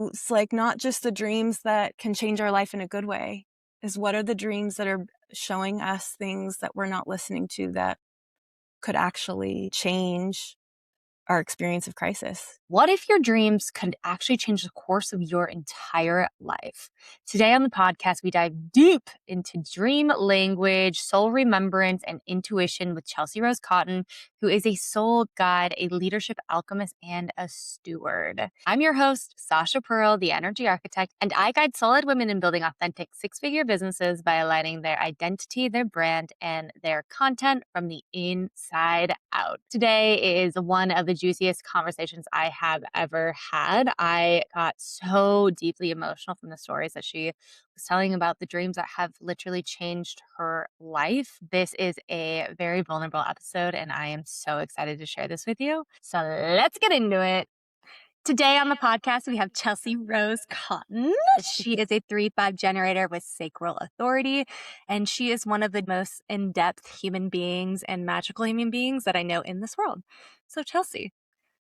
it's like not just the dreams that can change our life in a good way, is what are the dreams that are showing us things that we're not listening to that could actually change our experience of crisis. What if your dreams could actually change the course of your entire life? Today on the podcast, we dive deep into dream language, soul remembrance, and intuition with Chelsea Rose Cotton, who is a soul guide, a leadership alchemist, and a steward. I'm your host, Sasha Pearl, the energy architect, and I guide solid women in building authentic six-figure businesses by aligning their identity, their brand, and their content from the inside out. Today is one of the juiciest conversations I have ever had. I got so deeply emotional from the stories that she was telling about, the dreams that have literally changed her life. This is a very vulnerable episode, and I am so excited to share this with you. So let's get into it. Today on the podcast, we have Chelsea Rose Cotton. She is a 3-5 generator with sacral authority, and she is one of the most in-depth human beings and magical human beings that I know in this world. So Chelsea,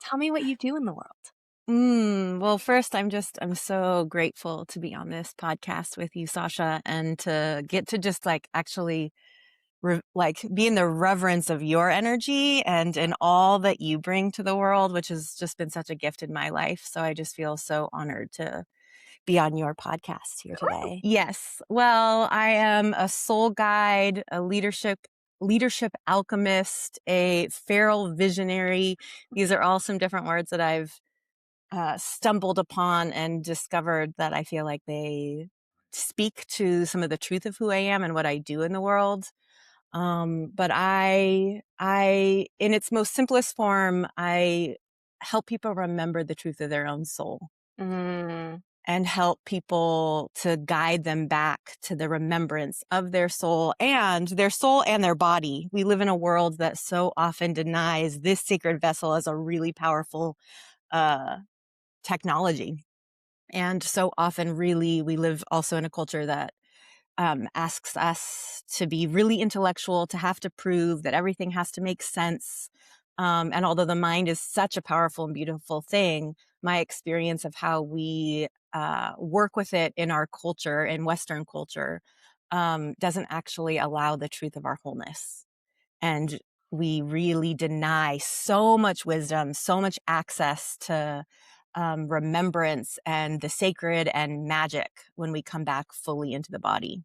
tell me what you do in the world. Well, first, I'm so grateful to be on this podcast with you, Sasha, and to get to just like actually be in the reverence of your energy and in all that you bring to the world, which has just been such a gift in my life. So I just feel so honored to be on your podcast here today. Yes. Well, I am a soul guide, a leadership alchemist, a feral visionary. These are all some different words that I've stumbled upon and discovered that I feel like they speak to some of the truth of who I am and what I do in the world. But I, in its most simplest form, I help people remember the truth of their own soul and help people to guide them back to the remembrance of their soul and their body. We live in a world that so often denies this sacred vessel as a really powerful, technology. And so often we live also in a culture that asks us to be really intellectual, to have to prove that everything has to make sense. And although the mind is such a powerful and beautiful thing, my experience of how we work with it in our culture, in Western culture, doesn't actually allow the truth of our wholeness. And we really deny so much wisdom, so much access to remembrance and the sacred and magic when we come back fully into the body.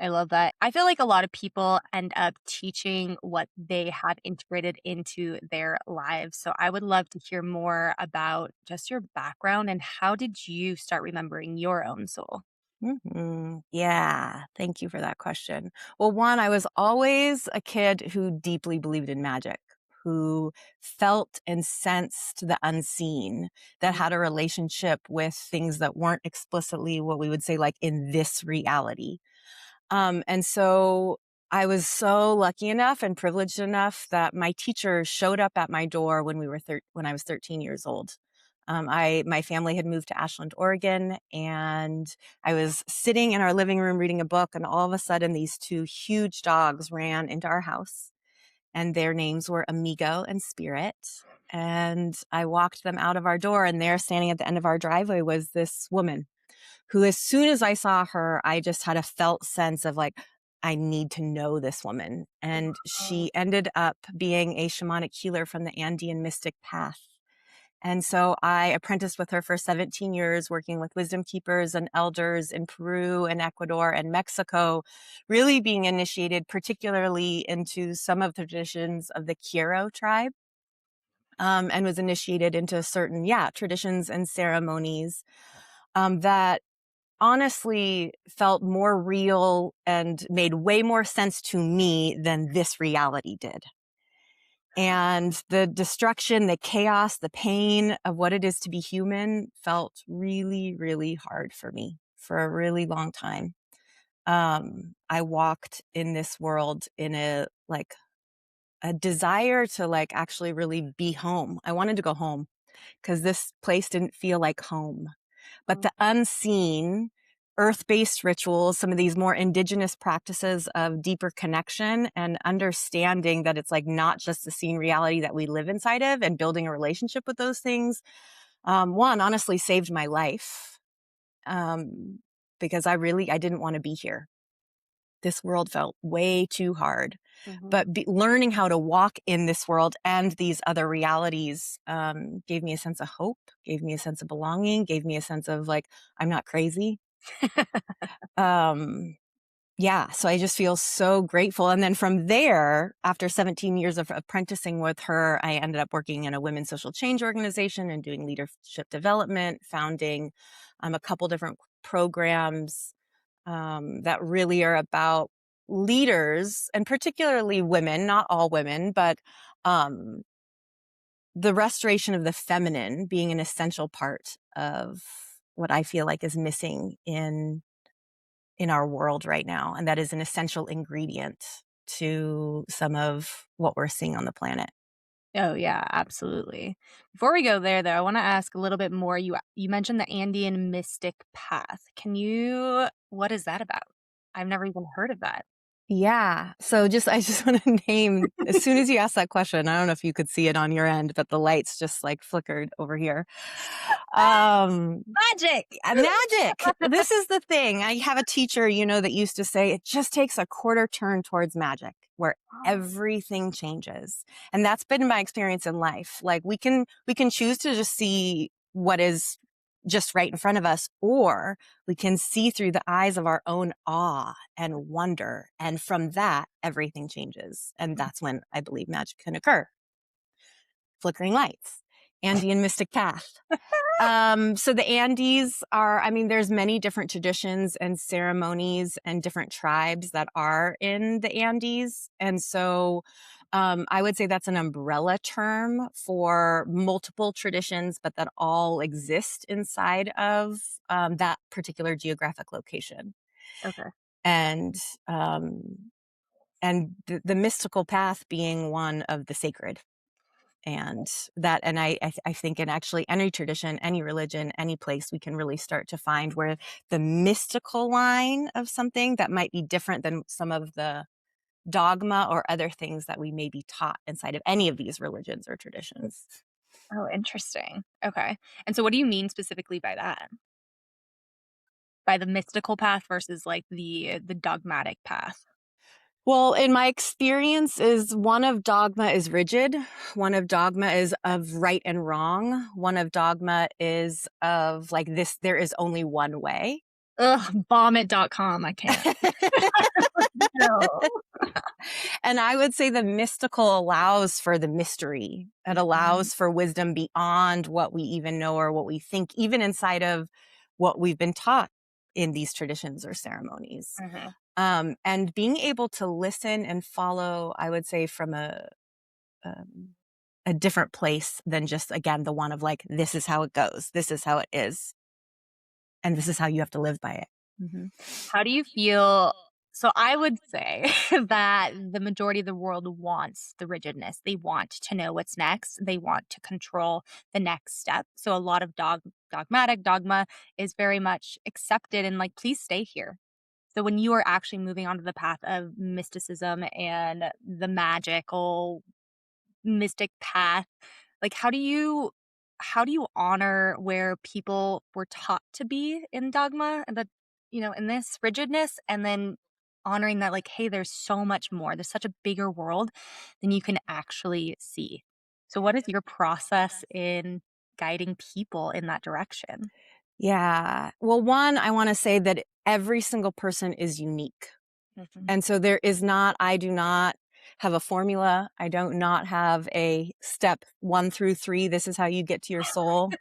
I love that. I feel like a lot of people end up teaching what they have integrated into their lives. So I would love to hear more about just your background and how did you start remembering your own soul? Yeah, thank you for that question. Well, one, I was always a kid who deeply believed in magic, who felt and sensed the unseen, that had a relationship with things that weren't explicitly what we would say like in this reality. And so I was so lucky enough and privileged enough that my teacher showed up at my door when when I was 13 years old. My family had moved to Ashland, Oregon, and I was sitting in our living room reading a book, and all of a sudden these two huge dogs ran into our house, and their names were Amigo and Spirit. And I walked them out of our door, and there, standing at the end of our driveway, was this woman who, as soon as I saw her, I just had a felt sense of like, I need to know this woman. And she ended up being a shamanic healer from the Andean mystic path. And so I apprenticed with her for 17 years, working with wisdom keepers and elders in Peru and Ecuador and Mexico, really being initiated particularly into some of the traditions of the Quero tribe, and was initiated into certain, traditions and ceremonies that honestly felt more real and made way more sense to me than this reality did. And the destruction, the chaos, the pain of what it is to be human felt really, really hard for me for a really long time. I walked in this world in a desire to actually really be home. I wanted to go home because this place didn't feel like home. But the unseen, earth-based rituals, some of these more indigenous practices of deeper connection and understanding that it's like not just the seen reality that we live inside of and building a relationship with those things, One honestly saved my life, because I didn't want to be here. This world felt way too hard. Mhm. But learning how to walk in this world and these other realities gave me a sense of hope, gave me a sense of belonging, gave me a sense of like, I'm not crazy. Um, yeah, so I just feel so grateful. And then from there, after 17 years of apprenticing with her, I ended up working in a women's social change organization and doing leadership development, founding a couple different programs that really are about leaders, and particularly women, not all women, but um, the restoration of the feminine being an essential part of what I feel like is missing in our world right now, and that is an essential ingredient to some of what we're seeing on the planet. Oh, yeah, absolutely. Before we go there, though, I wanna ask a little bit more. You mentioned the Andean mystic path. What is that about? I've never even heard of that. Yeah. So I just want to name, as soon as you asked that question, I don't know if you could see it on your end, but the lights just like flickered over here. Um, Magic! Magic. This is the thing. I have a teacher, that used to say it just takes a quarter turn towards magic where Oh, everything changes. And that's been my experience in life. Like we can choose to just see what is just right in front of us, or we can see through the eyes of our own awe and wonder. And from that, everything changes. And that's when I believe magic can occur. Flickering lights, Andean mystic path. So the Andes are, I mean, there's many different traditions and ceremonies and different tribes that are in the Andes. And so I would say that's an umbrella term for multiple traditions, but that all exist inside of that particular geographic location. okay. And um, the mystical path being one of the sacred. And I think in actually any tradition, any religion, any place, we can really start to find where the mystical line of something that might be different than some of the dogma or other things that we may be taught inside of any of these religions or traditions. Oh, interesting. Okay. And so what do you mean specifically by that? By the mystical path versus, like, the dogmatic path? Well, in my experience, is one of dogma is rigid, one of dogma is of right and wrong, one of dogma is of like this, there is only one way. Ugh, vomit.com, I can't. No. And I would say the mystical allows for the mystery. It Mhm, allows for wisdom beyond what we even know or what we think, even inside of what we've been taught in these traditions or ceremonies. mhm. And being able to listen and follow, I would say, from um, a different place than just, again, the one of like, this is how it goes, this is how it is, and this is how you have to live by it. Mhm. How do you feel so I would say that the majority of the world wants the rigidness. They want to know what's next. They want to control the next step. So a lot of dogmatic dogma is very much accepted and like, please stay here. So when you are actually moving onto the path of mysticism and the magical mystic path, like how do you honor where people were taught to be in dogma and in this rigidness, and then honoring that, like, hey, there's so much more. There's such a bigger world than you can actually see. So what is your process in guiding people in that direction? Yeah. Well, one, I want to say that every single person is unique. Mhm. And so I do not have a formula. I don't not have a step 1 through 3. This is how you get to your soul.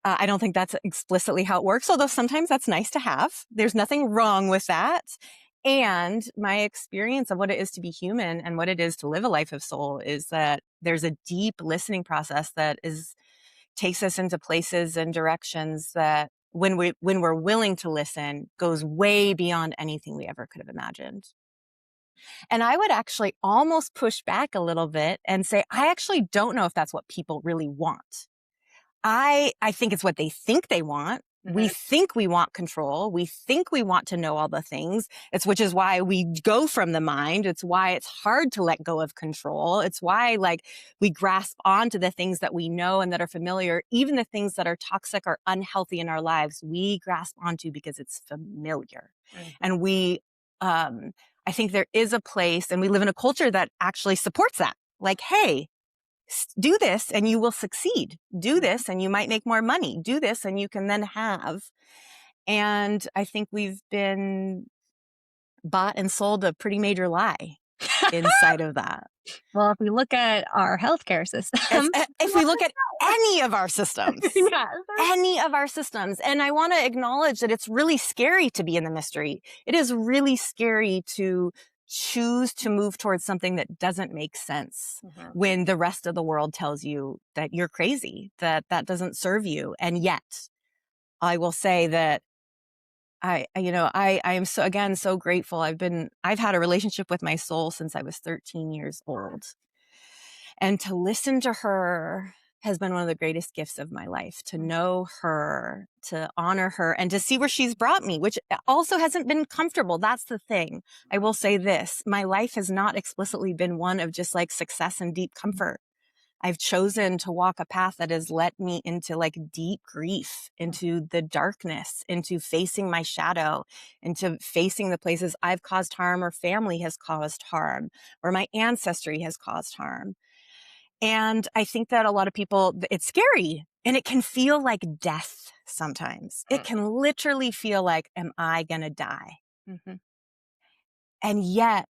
I don't think that's explicitly how it works, although sometimes that's nice to have. There's nothing wrong with that. And my experience of what it is to be human and what it is to live a life of soul is that there's a deep listening process that takes us into places and directions that when we're willing to listen goes way beyond anything we ever could have imagined. And I would actually almost push back a little bit and say, I actually don't know if that's what people really want. I think it's what they think they want. We Mhm. think we want control. We think we want to know all the things. Which is why we go from the mind. It's why it's hard to let go of control. It's why like we grasp onto the things that we know and that are familiar, even the things that are toxic or unhealthy in our lives, we grasp onto because it's familiar. Mhm. And I think there is a place, and we live in a culture that actually supports that. Like, hey, do this and you will succeed. Do Mhm. this and you might make more money. Do this and you can then have. And I think we've been bought and sold a pretty major lie inside of that. Well, if we look at our healthcare system, If we look at any of our systems, yeah, any of our systems, and I want to acknowledge that it's really scary to be in the mystery. It is really scary to choose to move towards something that doesn't make sense Mhm. when the rest of the world tells you that you're crazy, that that doesn't serve you. And yet I will say that I am so, again, so grateful. I've had a relationship with my soul since I was 13 years old. And to listen to her has been one of the greatest gifts of my life, to know her, to honor her, and to see where she's brought me, which also hasn't been comfortable. That's the thing. I will say this. My life has not explicitly been one of just like success and deep comfort. I've chosen to walk a path that has led me into like deep grief, into the darkness, into facing my shadow, into facing the places I've caused harm or family has caused harm or my ancestry has caused harm. And I think that a lot of people, it's scary and it can feel like death sometimes. It can literally feel like, am I going to die? Mhm. And yet,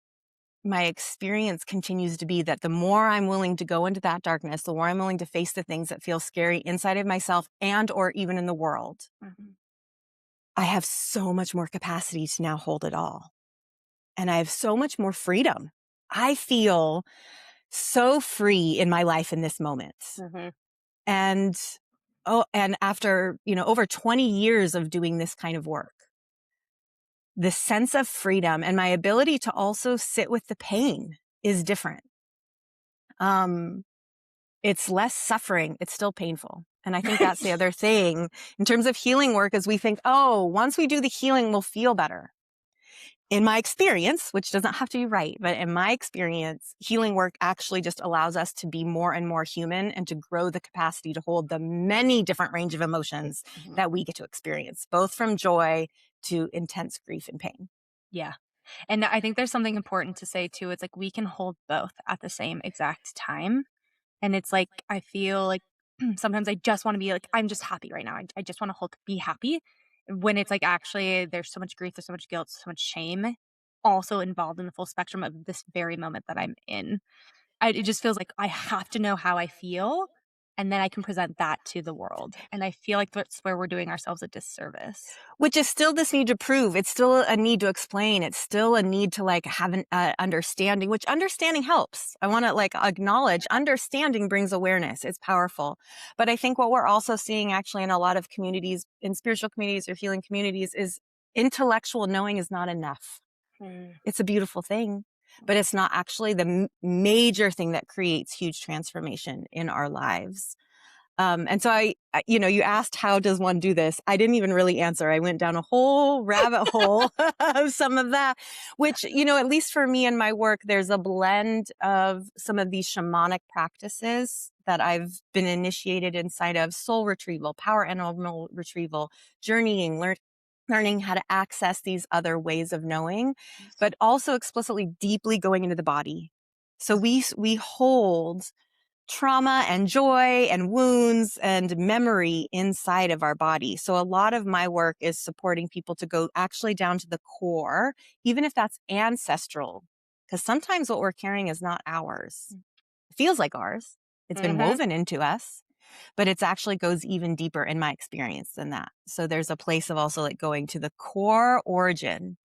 my experience continues to be that the more I'm willing to go into that darkness, the more I'm willing to face the things that feel scary inside of myself and or even in the world, Mhm. I have so much more capacity to now hold it all. And I have so much more freedom. I feel so free in my life in this moment. Mhm. And and after, over 20 years of doing this kind of work, the sense of freedom and my ability to also sit with the pain is different. Um, It's less suffering. It's still painful. And I think that's the other thing in terms of healing work is we think, oh, once we do the healing, we'll feel better. In my experience, which doesn't have to be right, but in my experience, healing work actually just allows us to be more and more human and to grow the capacity to hold the many different range of emotions Mhm. that we get to experience, both from joy to intense grief and pain. Yeah. And I think there's something important to say too. It's like we can hold both at the same exact time. And it's like, I feel like sometimes I just want to be like, I'm just happy right now. I just want to be happy. When it's like, actually, there's so much grief, there's so much guilt, so much shame also involved in the full spectrum of this very moment that I'm in. It just feels like I have to know how I feel. And then I can present that to the world. And I feel like that's where we're doing ourselves a disservice. Which is still this need to prove. It's still a need to explain. It's still a need to like have an understanding, which understanding helps. I want to like acknowledge understanding brings awareness. It's powerful. But I think what we're also seeing actually in a lot of communities, in spiritual communities or healing communities, is intellectual knowing is not enough. Mm. It's a beautiful thing, but it's not actually the major thing that creates huge transformation in our lives. And so you asked, how does one do this? I didn't even really answer. I went down a whole rabbit hole of some of that, which, at least for me and my work, there's a blend of some of these shamanic practices that I've been initiated inside of: soul retrieval, power animal retrieval, journeying, learning how to access these other ways of knowing, but also explicitly deeply going into the body. So we hold trauma and joy and wounds and memory inside of our body. So a lot of my work is supporting people to go actually down to the core, even if that's ancestral, because sometimes what we're carrying is not ours. It feels like ours. It's been Mhm. woven into us, but it's actually goes even deeper in my experience than that. So there's a place of also like going to the core origin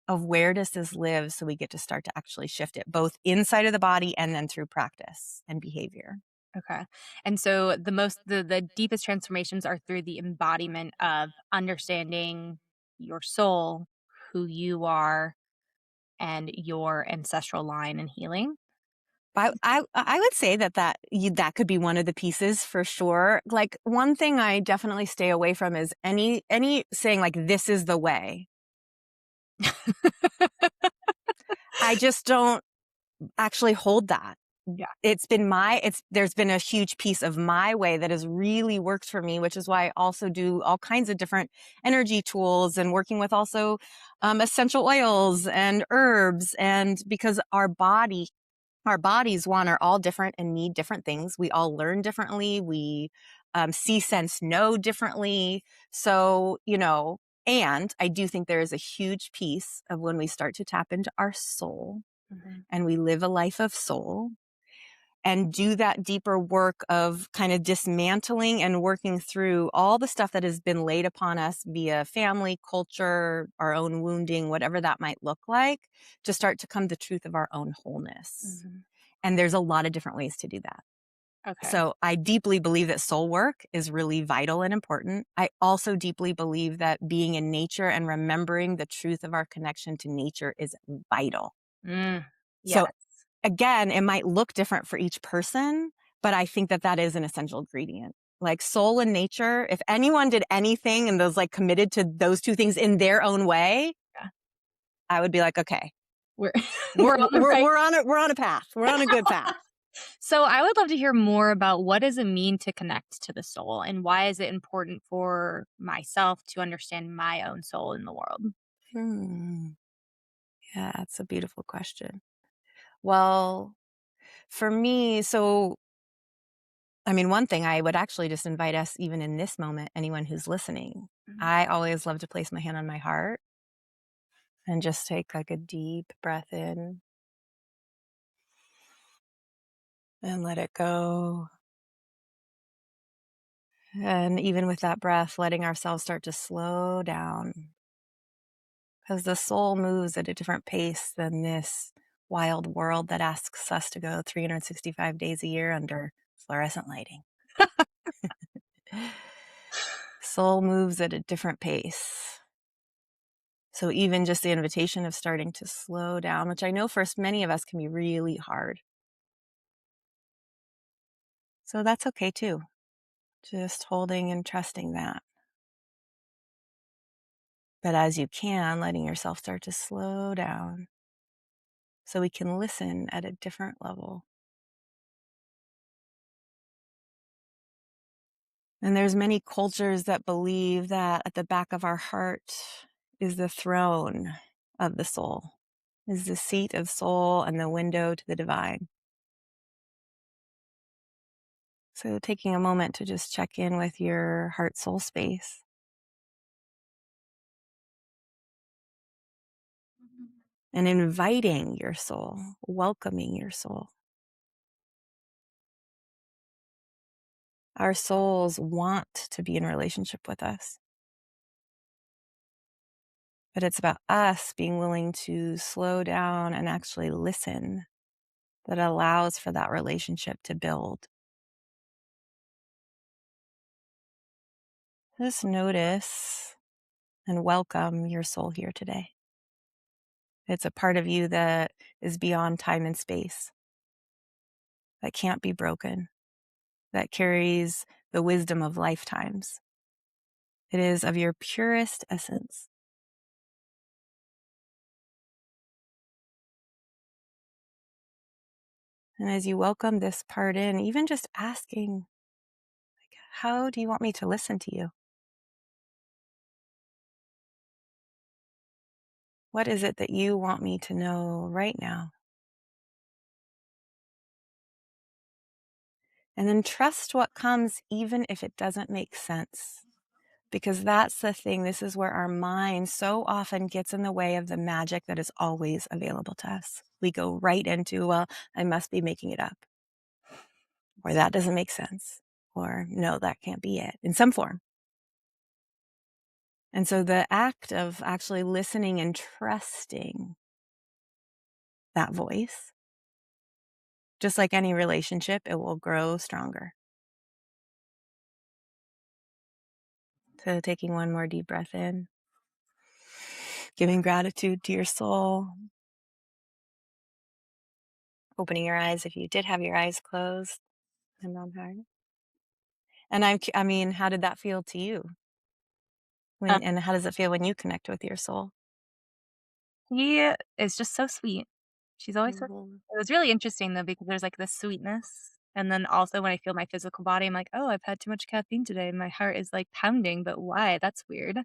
of where does this live, so we get to start to actually shift it both inside of the body and then through practice and behavior. Okay. And so the deepest transformations are through the embodiment of understanding your soul, who you are, and your ancestral line and healing. I would say that could be one of the pieces for sure. Like one thing I definitely stay away from is any saying like this is the way. I just don't actually hold that. Yeah. There's been a huge piece of my way that has really worked for me, which is why I also do all kinds of different energy tools and working with also essential oils and herbs. And because our bodies, one, are all different and need different things. We all learn differently. We see, sense, know differently. So, and I do think there is a huge piece of when we start to tap into our soul and we live a life of soul and do that deeper work of kind of dismantling and working through all the stuff that has been laid upon us via family, culture, our own wounding, whatever that might look like, to start to come the truth of our own wholeness. And there's a lot of different ways to do that. Okay. So I deeply believe that soul work is really vital and important. I also deeply believe that being in nature and remembering the truth of our connection to nature is vital. Yes. So again, it might look different for each person, but I think that is an essential ingredient. Like soul and nature, if anyone did anything and was like committed to those two things in their own way, I would be like, okay, we're we're on the right. we're on a path. We're on a good path. So I would love to hear more about what does it mean to connect to the soul and why is it important for myself to understand my own soul in the world? Yeah, that's a beautiful question. Well, for me, one thing I would actually just invite us, even in this moment, anyone who's listening, I always love to place my hand on my heart and just take like a deep breath in and let it go. And even with that breath, letting ourselves start to slow down because the soul moves at a different pace than this wild world that asks us to go 365 days a year under fluorescent lighting. Soul moves at a different pace. So even just the invitation of starting to slow down, which I know for many of us can be really hard. So that's okay too. Just holding and trusting that. But as you can, letting yourself start to slow down so we can listen at a different level. And there's many cultures that believe that at the back of our heart is the throne of the soul, is the seat of soul and the window to the divine. So taking a moment to just check in with your heart-soul space and inviting your soul, welcoming your soul. Our souls want to be in relationship with us. But it's about us being willing to slow down and actually listen that allows for that relationship to build. Just notice and welcome your soul here today. It's a part of you that is beyond time and space, that can't be broken, that carries the wisdom of lifetimes. It is of your purest essence. And as you welcome this part in, even just asking, like, how do you want me to listen to you? What is it that you want me to know right now? And then trust what comes, even if it doesn't make sense. Because that's the thing. This is where our mind so often gets in the way of the magic that is always available to us. We go right into, well, I must be making it up. Or that doesn't make sense. Or no, that can't be it in some form. And so the act of actually listening and trusting that voice, just like any relationship, it will grow stronger. So taking one more deep breath in, giving gratitude to your soul, opening your eyes if you did have your eyes closed and on heart. And I mean, how did that feel to you? And how does it feel when you connect with your soul? He is just so sweet. She's always so Mhm. it was really interesting though because there's like this sweetness, and then also when I feel my physical body, I'm like, "Oh, I've had too much caffeine today. My heart is like pounding, but why? That's weird."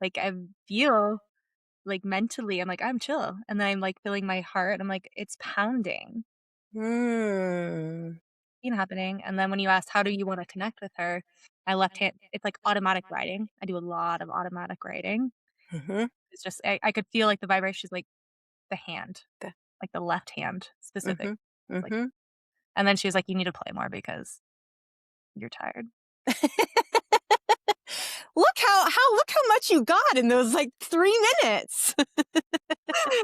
Like I feel like mentally, I'm like, "I'm chill." And then I'm like feeling my heart, I'm like, "It's pounding." Mm. Happening. And then when you asked, "How do you wanna connect with her?" My left hand it's like automatic writing. I do a lot of automatic writing. Mhm. It's just I could feel like the vibrations, like the hand, The like the left hand specific. Mhm. It's like Mhm. and then she was like, "You need to play more because you're tired." Look how much you got in those, like, 3 minutes.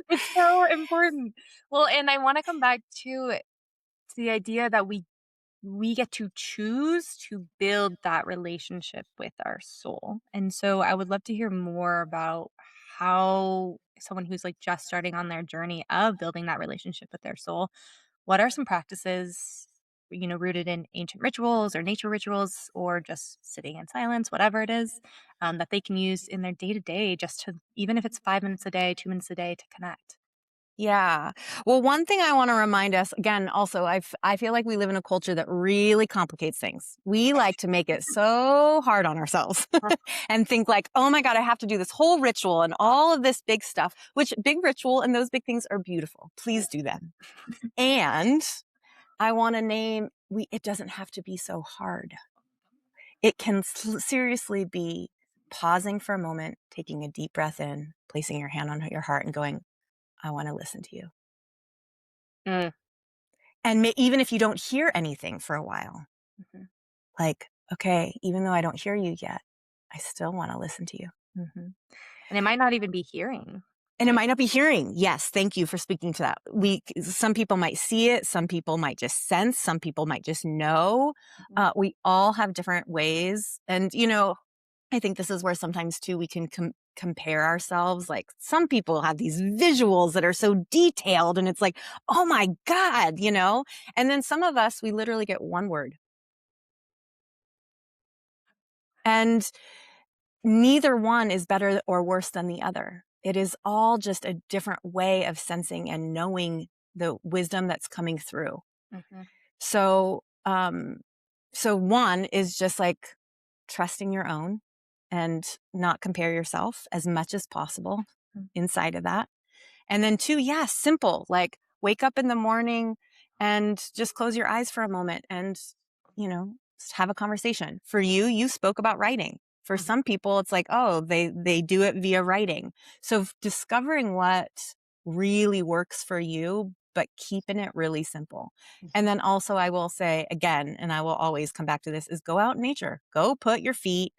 It's so important. Well, and I wanna come back to the idea that we get to choose to build that relationship with our soul. And so I would love to hear more about how someone who's like just starting on their journey of building that relationship with their soul, what are some practices, rooted in ancient rituals or nature rituals or just sitting in silence, whatever it is, that they can use in their day to day, just to, even if it's 5 minutes a day, 2 minutes a day to connect. Yeah. Well, one thing I wanna remind us, again, also, I feel like we live in a culture that really complicates things. We like to make it so hard on ourselves and think like, "Oh my god, I have to do this whole ritual and all of this big stuff," which big ritual and those big things are beautiful. Please do them. And I wanna name we it doesn't have to be so hard. It can seriously be pausing for a moment, taking a deep breath in, placing your hand on your heart and going, "I wanna listen to you." Mm, And even if you don't hear anything for a while, mhm, like, okay, even though I don't hear you yet, I still want to listen to you. mhm. And it might not even be hearing. And it might not be hearing. Yes, thank you for speaking to that. Some people might see it, some people might just sense, some people might just know. Mhm, We all have different ways, and I think this is where sometimes too we can compare ourselves. Like some people have these visuals that are so detailed, and it's like, oh my god. And then some of us, we literally get one word, and neither one is better or worse than the other. It is all just a different way of sensing and knowing the wisdom that's coming through. mhm, So, so one is just like trusting your own and not compare yourself as much as possible mm, inside of that. And then two, yeah, simple, like wake up in the morning and just close your eyes for a moment and, have a conversation. For you, you spoke about writing. For mhm, some people, it's like, oh, they do it via writing. So discovering what really works for you, but keeping it really simple. And mhm, then also I will say again, and I will always come back to this, is go out in nature. Go put your feet,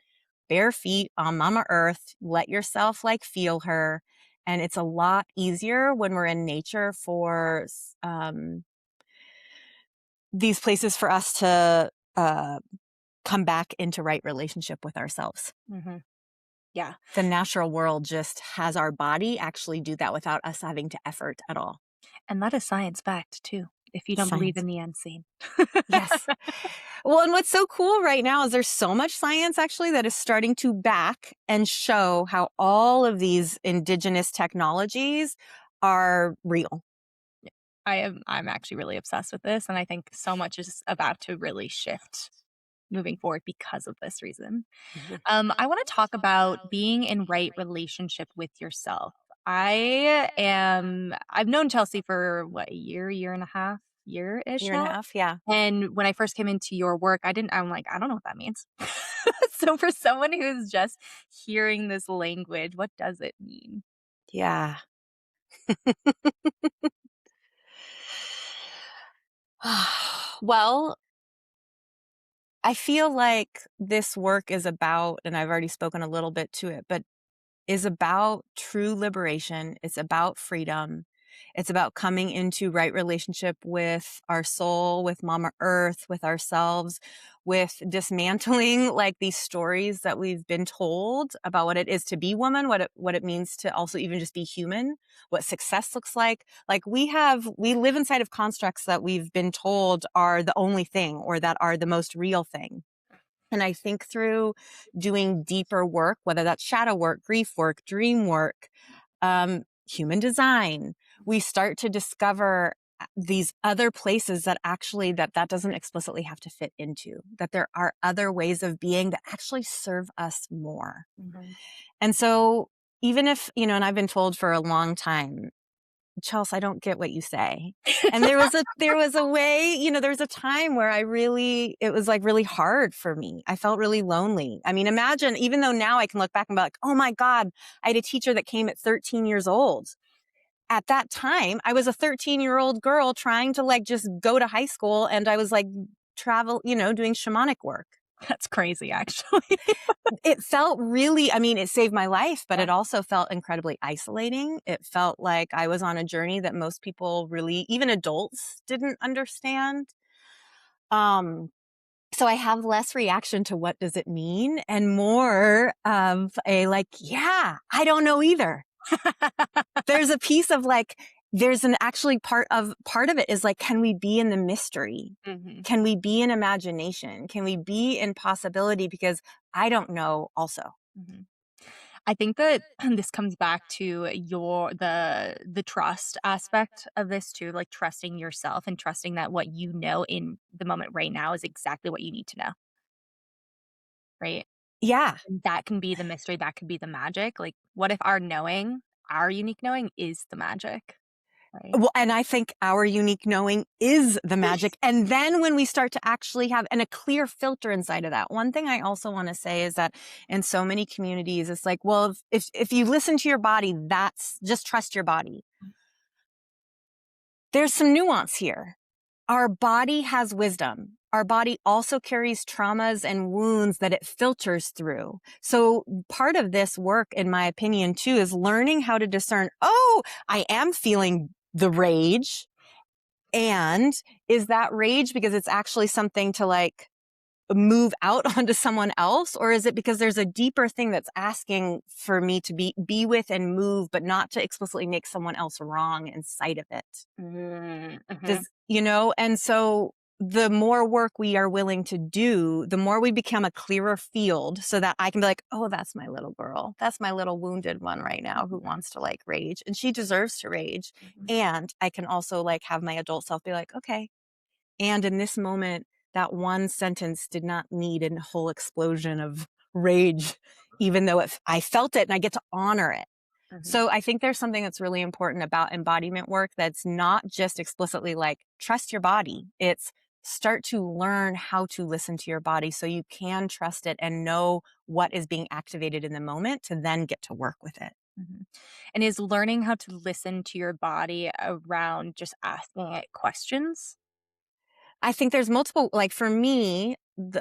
bare feet on Mama Earth. Let yourself like feel her, and it's a lot easier when we're in nature for these places for us to come back into right relationship with ourselves. mhm. Yeah. The natural world just has our body actually do that without us having to effort at all. And that is science backed too, if you don't believe Science. in the unseen. Yes. Well, and what's so cool right now is there's so much science actually that is starting to back and show how all of these indigenous technologies are real. I'm actually really obsessed with this, and I think so much is about to really shift moving forward because of this reason. Mhm. I want to talk about being in right relationship with yourself. I've known Chelsea for what, a year and a half, year-ish Year and a now. half, yeah. And when I first came into your work, I'm like, I don't know what that means. So for someone who's just hearing this language, what does it mean? Yeah. Well, I feel like this work is about, and I've already spoken a little bit to it, but is about true liberation. It's about freedom. It's about coming into right relationship with our soul, with Mama Earth, with ourselves, with dismantling like these stories that we've been told about what it is to be woman, what it means to also even just be human, what success looks like. Like we live inside of constructs that we've been told are the only thing or that are the most real thing. And I think through doing deeper work, whether that's shadow work, grief work, dream work, human design, we start to discover these other places that actually that doesn't explicitly have to fit into, that there are other ways of being that actually serve us more. Mm-hmm. And so even if, and I've been told for a long time, Chelsea, I don't get what you say. And there was a way, there was a time where it was like really hard for me. I felt really lonely. I mean, imagine, even though now I can look back and be like, oh my God, I had a teacher that came at 13 years old. At that time, I was a 13-year-old girl trying to like just go to high school, and I was like doing shamanic work. That's crazy, actually. It felt really, I mean, it saved my life, but Yeah. it also felt incredibly isolating. It felt like I was on a journey that most people really, even adults, didn't understand. So I have less reaction to what does it mean and more of a like, yeah, I don't know either. There's a piece of like, there's an actually part of it is like, can we be in the mystery? Mm-hmm. Can we be in imagination? Can we be in possibility? Because I don't know also. Mm-hmm. I think that this comes back to the trust aspect of this too, like trusting yourself and trusting that what you know in the moment right now is exactly what you need to know. Right? Yeah. And that can be the mystery, that could be the magic. Like, what if our unique knowing is the magic, right? Well, and I think our unique knowing is the magic. And then when we start to actually have a clear filter inside of that, one thing I also want to say is that in so many communities, it's like, well, if you listen to your body, that's just trust your body. There's some nuance here. Our body has wisdom. Our body also carries traumas and wounds that it filters through. So part of this work, in my opinion, too, is learning how to discern, oh, I am feeling the rage. And is that rage because it's actually something to like move out onto someone else? Or is it because there's a deeper thing that's asking for me to be with and move, but not to explicitly make someone else wrong inside of it? Mm-hmm. And so the more work we are willing to do, the more we become a clearer field so that I can be like, oh, that's my little girl. That's my little wounded one right now who wants to like rage, and she deserves to rage. Mm-hmm. And I can also like have my adult self be like, okay. And in this moment, that one sentence did not need a whole explosion of rage, even though I felt it and I get to honor it. Mm-hmm. So I think there's something that's really important about embodiment work that's not just explicitly like trust your body. It's start to learn how to listen to your body so you can trust it and know what is being activated in the moment to then get to work with it. Mm-hmm. And is learning how to listen to your body around just asking it questions? I think there's multiple, like for me,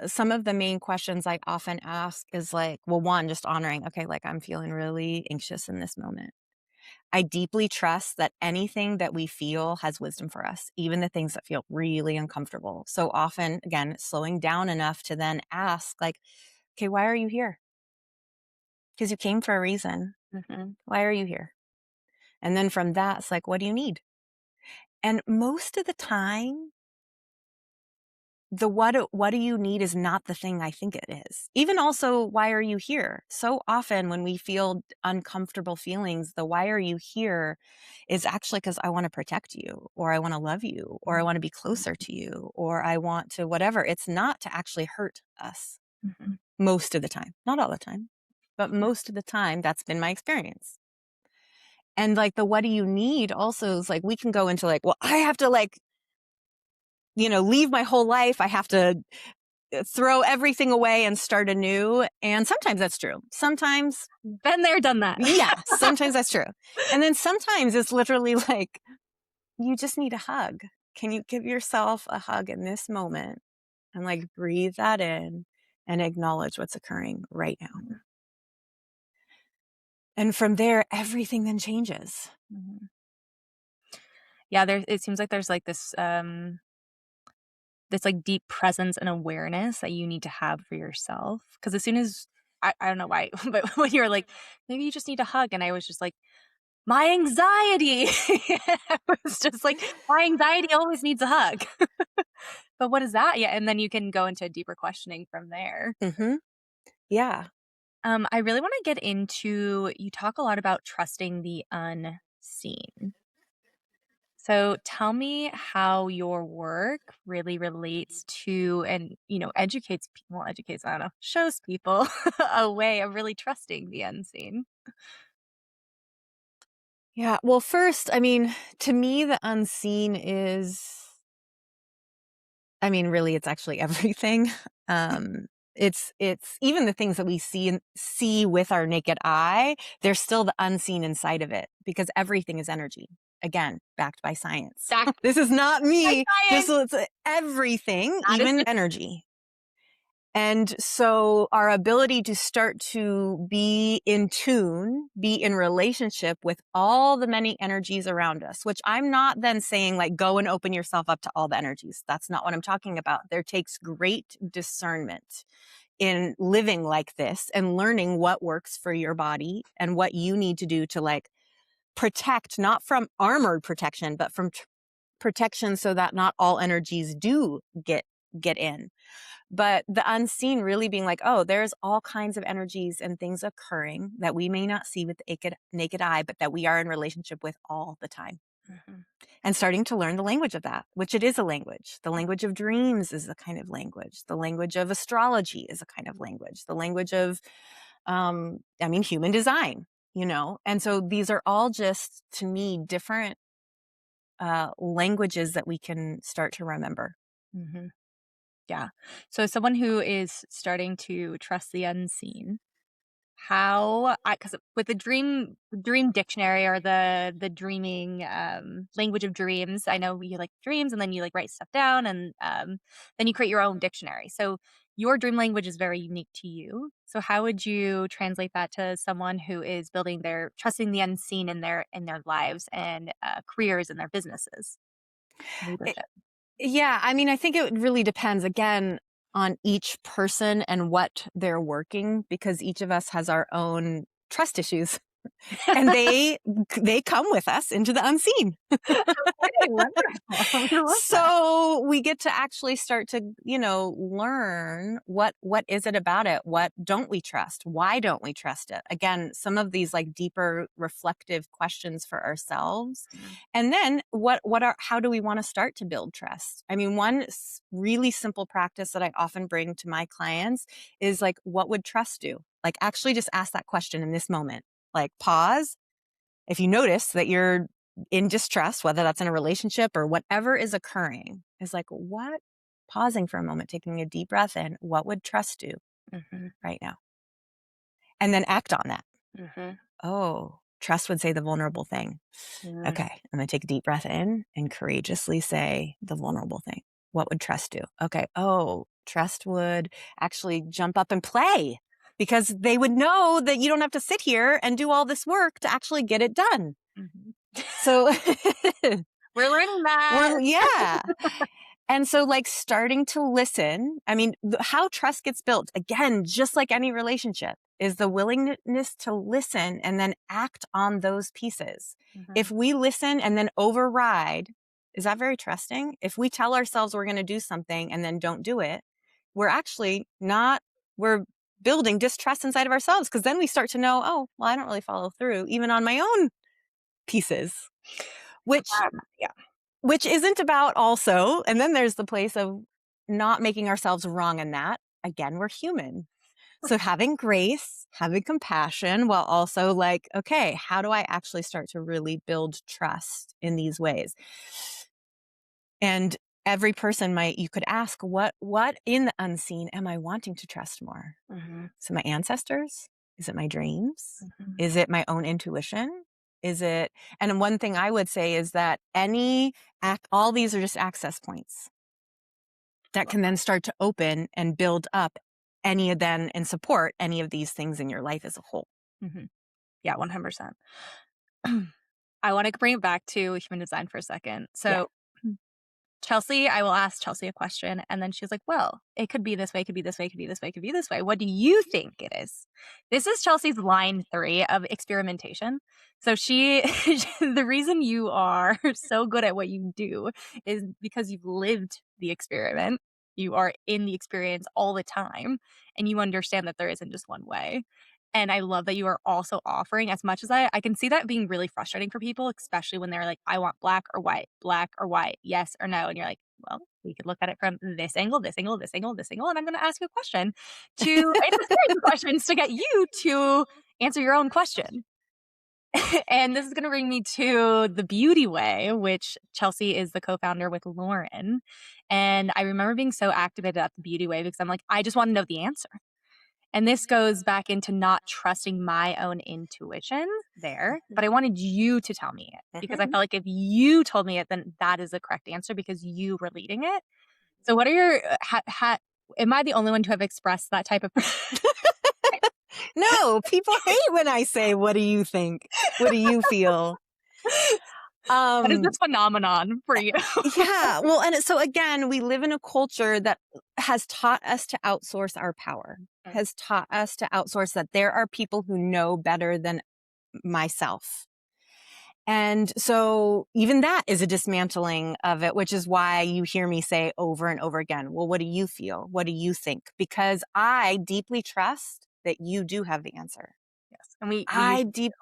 some of the main questions I often ask is like, well, one, just honoring, okay, like I'm feeling really anxious in this moment. I deeply trust that anything that we feel has wisdom for us, even the things that feel really uncomfortable. So often, again, slowing down enough to then ask, like, okay, why are you here? Because you came for a reason. Mm-hmm. Why are you here? And then from that, it's like, what do you need? And most of the time, the what do you need is not the thing I think it is. Even also, why are you here? So often when we feel uncomfortable feelings, the why are you here is actually because I want to protect you, or I want to love you, or I want to be closer to you, or I want to whatever. It's not to actually hurt us Mm-hmm. most of the time. Not all the time, but most of the time, that's been my experience. And like the what do you need also is like, we can go into like, well, I have to like, leave my whole life. I have to throw everything away and start anew. And sometimes that's true. Sometimes, Been there, done that. yeah, sometimes that's true. And then sometimes it's literally like, you just need a hug. Can you give yourself a hug in this moment and like breathe that in and acknowledge what's occurring right now? And from there, everything then changes. Mm-hmm. Yeah, it seems like there's like this like deep presence and awareness that you need to have for yourself. Because as soon as I don't know why, but when you're like, maybe you just need a hug, and I was just like, my anxiety. I was just like, my anxiety always needs a hug. But what is that? Yeah, and then you can go into deeper questioning from there. Mhm. Yeah. I really want to get into, you talk a lot about trusting the unseen. So tell me how your work really relates to and, educates people, well, educates, I don't know, shows people a way of really trusting the unseen. Yeah. Well, first, I mean, to me, the unseen is, I mean, really, it's actually everything. It's even the things that we see with our naked eye, there's still the unseen inside of it because everything is energy. Again, backed by science. Back This is not by me. science. It's everything, That is even the energy. And so our ability to start to be in tune, be in relationship with all the many energies around us, which I'm not then saying like, go and open yourself up to all the energies. That's not what I'm talking about. There takes great discernment in living like this and learning what works for your body and what you need to do to like protect, not from armored protection, but from protection so that not all energies do get in. But the unseen really being like, oh, there's all kinds of energies and things occurring that we may not see with the naked eye, but that we are in relationship with all the time. Mhm. And starting to learn the language of that, which it is a language. The language of dreams is a kind of language. The language of astrology is a kind of language. The language of, human design, And so these are all just, to me, different languages that we can start to remember. Mhm. Yeah. So someone who is starting to trust the unseen, how I because with the dream dictionary or the dreaming, language of dreams, I know you like dreams and then you, like, write stuff down and, then you create your own dictionary. So your dream language is very unique to you. So how would you translate that to someone who is building their trusting the unseen in their lives and, careers and their businesses, leadership? Yeah, I mean, I think it really depends again on each person and what they're working because each of us has our own trust issues and they come with us into the unseen. Okay, wonderful. I love that. So we get to actually start to, learn what is it about it? What don't we trust? Why don't we trust it? Again, some of these like deeper reflective questions for ourselves. Mhm. And then how do we want to start to build trust? I mean, one really simple practice that I often bring to my clients is like, what would trust do? Like actually just ask that question in this moment. Like pause. If you notice that you're in distress, whether that's in a relationship or whatever is occurring, is like, what? Pausing for a moment, taking a deep breath in, what would trust do Mhm. right now? And then act on that. Mhm. Oh, trust would say the vulnerable thing. Mm. Okay, I'm going to take a deep breath in and courageously say the vulnerable thing. What would trust do? Okay, oh, trust would actually jump up and play because they would know that you don't have to sit here and do all this work to actually get it done. Mhm. So We're learning that. yeah. And so, like, starting to listen, I mean, how trust gets built, again, just like any relationship, is the willingness to listen and then act on those pieces. If Mhm. we listen and then override, is that very trusting? If we tell ourselves we're going to do something and then don't do it, we're actually not, we're building distrust inside of ourselves because then we start to know, oh, well, I don't really follow through, even on my own pieces, which Yeah. which isn't about also, and then there's the place of not making ourselves wrong in that. Again, we're human. So having grace, having compassion, while also like, okay, how do I actually start to really build trust in these ways? And every person you could ask, what in the unseen am I wanting to trust more? Mhm. So my ancestors? Is it my dreams? Mhm. Is it my own intuition? Is it, and one thing I would say is that all these are just access points that can then start to open and build up any of them and support any of these things in your life as a whole. Mhm. Yeah, 100%. I want to bring it back to human design for a second. Yeah. So Chelsea, I will ask Chelsea a question, and then she's like, "Well, it could be this way, it could be this way, it could be this way, it could be this way. What do you think it is?" This is Chelsea's line 3 of experimentation. So she the reason you are so good at what you do is because you've lived the experiment. You are in the experience all the time, and you understand that there isn't just one way. And I love that you are also offering as much as I can see that being really frustrating for people, especially when they're like, "I want black or white, yes or no." And you're like, "Well, we could look at it from this angle, this angle, this angle, this angle, and I'm gonna ask you a question to it's a series of questions to get you to answer your own question." And this is gonna bring me to the Beauty Way, which Chelsea is the co-founder with Lauren. And I remember being so activated at the Beauty Way because I'm like, "I just wanna know the answer." And this goes back into not trusting my own intuition there, but I wanted you to tell me it because I Mhm. felt like if you told me it, then that is the correct answer because you were leading it. So, what are your, am I the only one to have expressed that type of? No, people hate when I say, "What do you think? What do you feel?" What is Um, this phenomenon for you? yeah. Well, and so again, we live in a culture that has taught us to outsource our power, has taught us to outsource that there are people who know better than myself. And so even that is a dismantling of it, which is why you hear me say over and over again, "Well, what do you feel? What do you think?" Because I deeply trust that you do have the answer. Yes, and we I usually deep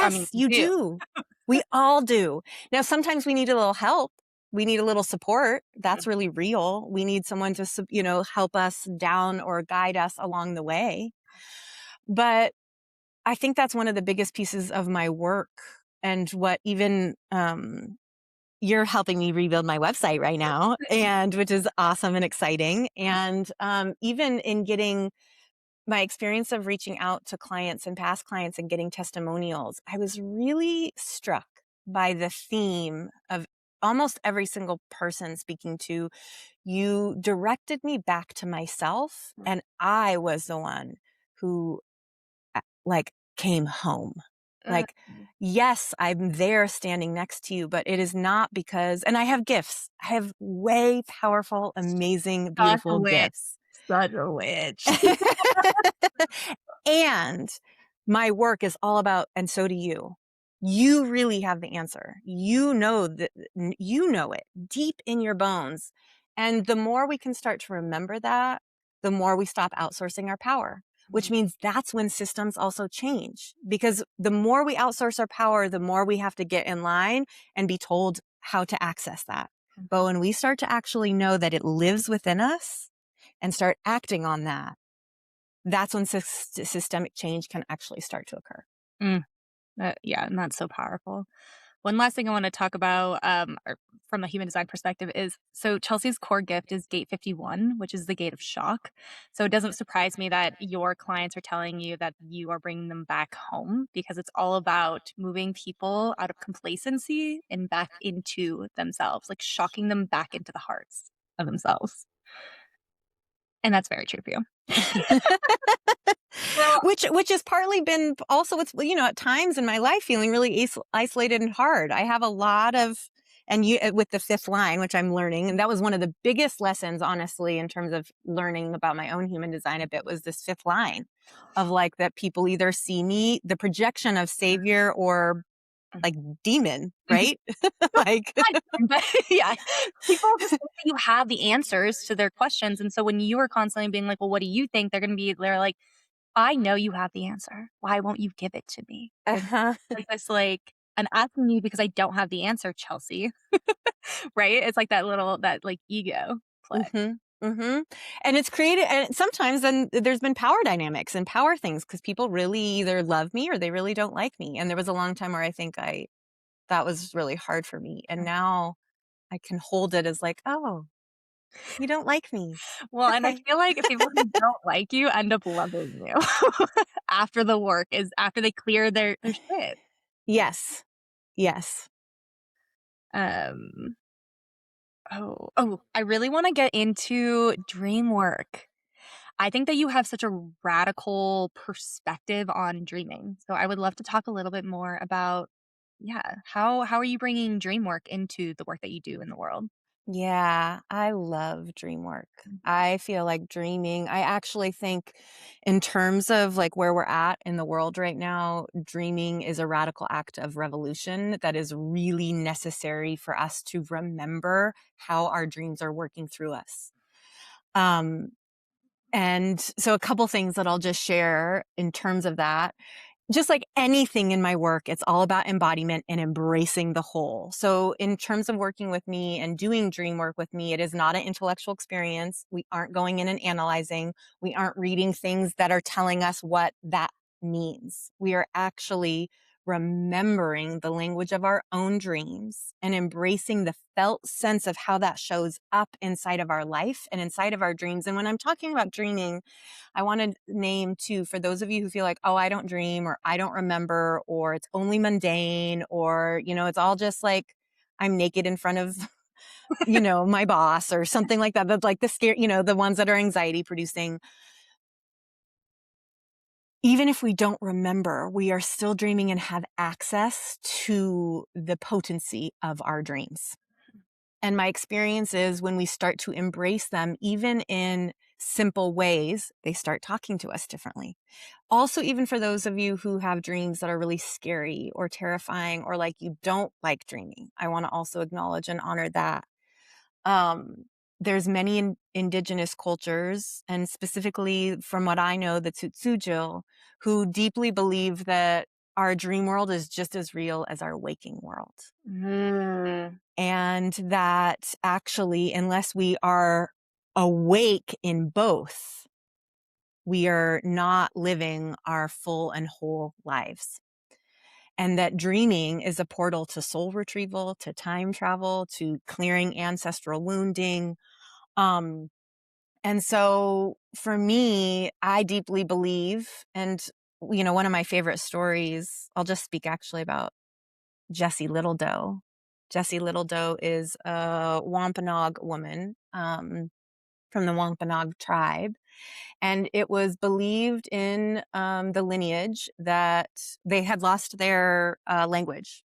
I mean Yes, we you do. do. We all do. Now, sometimes we need a little help. We need a little support. That's Mhm. really real. We need someone to, help us down or guide us along the way. But I think that's one of the biggest pieces of my work and what even you're helping me rebuild my website right now, and which is awesome and exciting. And even in getting my experience of reaching out to clients and past clients and getting testimonials, I was really struck by the theme of almost every single person speaking to you directed me back to myself, and I was the one who came home. Mm, Like, yes, I'm there standing next to you, but it is not because, and I have gifts. I have way powerful, amazing, such a beautiful witch, gifts. such a witch. And my work is all about, and so do you. You really have the answer. You know that you know it deep in your bones. And the more we can start to remember that, the more we stop outsourcing our power, which means that's when systems also change. Because the more we outsource our power, the more we have to get in line and be told how to access that. But when we start to actually know that it lives within us and start acting on that, that's when systemic change can actually start to occur. Mm, yeah, and that's so powerful. One last thing I want to talk about from a human design perspective is so Chelsea's core gift is gate 51, which is the gate of shock. So it doesn't surprise me that your clients are telling you that you are bringing them back home because it's all about moving people out of complacency and back into themselves, like shocking them back into the hearts of themselves. And that's very true for you. Well, Which has partly been also what's, at times in my life feeling really isolated and hard. I have a lot of, and you with the fifth line, which I'm learning, and that was one of the biggest lessons, honestly, in terms of learning about my own human design a bit, was this fifth line of like that people either see me, the projection of savior or like demon, right? Like, but yeah, people just think that you have the answers to their questions. And so when you are constantly being like, well, what do you think? They're like, I know you have the answer. Why won't you give it to me? It's uh-huh. like this, like, I'm asking you because I don't have the answer, Chelsea. Right? It's like that like ego play. Mhm. Mhm. And it's created, and sometimes then there's been power dynamics and power things because people really either love me or they really don't like me. And there was a long time where I think that was really hard for me. And now I can hold it as like, "Oh, you don't like me. Well, and I Okay." feel like people who don't like you end up loving you after the work is after they clear their shit. Yes. Yes. Um, oh, I really wanna get into dream work. I think that you have such a radical perspective on dreaming. So I would love to talk a little bit more about Yeah. How are you bringing dream work into the work that you do in the world? Yeah, I love dream work. I feel like dreaming, I actually think in terms of like where we're at in the world right now, dreaming is a radical act of revolution that is really necessary for us to remember how our dreams are working through us. Um, and so a couple things that I'll just share in terms of that. Just like anything in my work, it's all about embodiment and embracing the whole. So, in terms of working with me and doing dream work with me, it is not an intellectual experience. We aren't going in and analyzing. We aren't reading things that are telling us what that means. We are actually remembering the language of our own dreams and embracing the felt sense of how that shows up inside of our life and inside of our dreams. And when I'm talking about dreaming, I want to name too, for those of you who feel like, oh, I don't dream or I don't remember or it's only mundane or, it's all just like I'm naked in front of, my boss or something like that. That's like the scare, the ones that are anxiety producing. Even if we don't remember, we are still dreaming and have access to the potency of our dreams. And my experience is when we start to embrace them, even in simple ways, they start talking to us differently. Also, even for those of you who have dreams that are really scary or terrifying, or like you don't like dreaming, I want to also acknowledge and honor that. There's many indigenous cultures, and specifically from what I know, the Tsutsujil, who deeply believe that our dream world is just as real as our waking world. Mm. And that actually, unless we are awake in both, we are not living our full and whole lives. And that dreaming is a portal to soul retrieval, to time travel, to clearing ancestral wounding. Um, and so for me, I deeply believe, and, one of my favorite stories, I'll just speak actually about Jessie Little Doe. Jessie Little Doe is a Wampanoag woman from the Wampanoag tribe. And it was believed in the lineage that they had lost their language.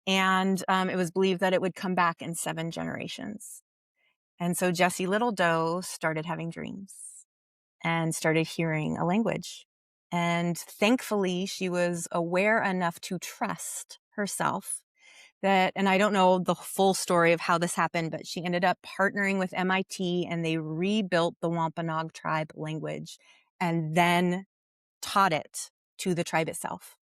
And it was believed that it would come back in 7 generations. And so Jessie Little Doe started having dreams and started hearing a language. And thankfully, she was aware enough to trust herself that, and I don't know the full story of how this happened, but she ended up partnering with MIT and they rebuilt the Wampanoag tribe language and then taught it to the tribe itself.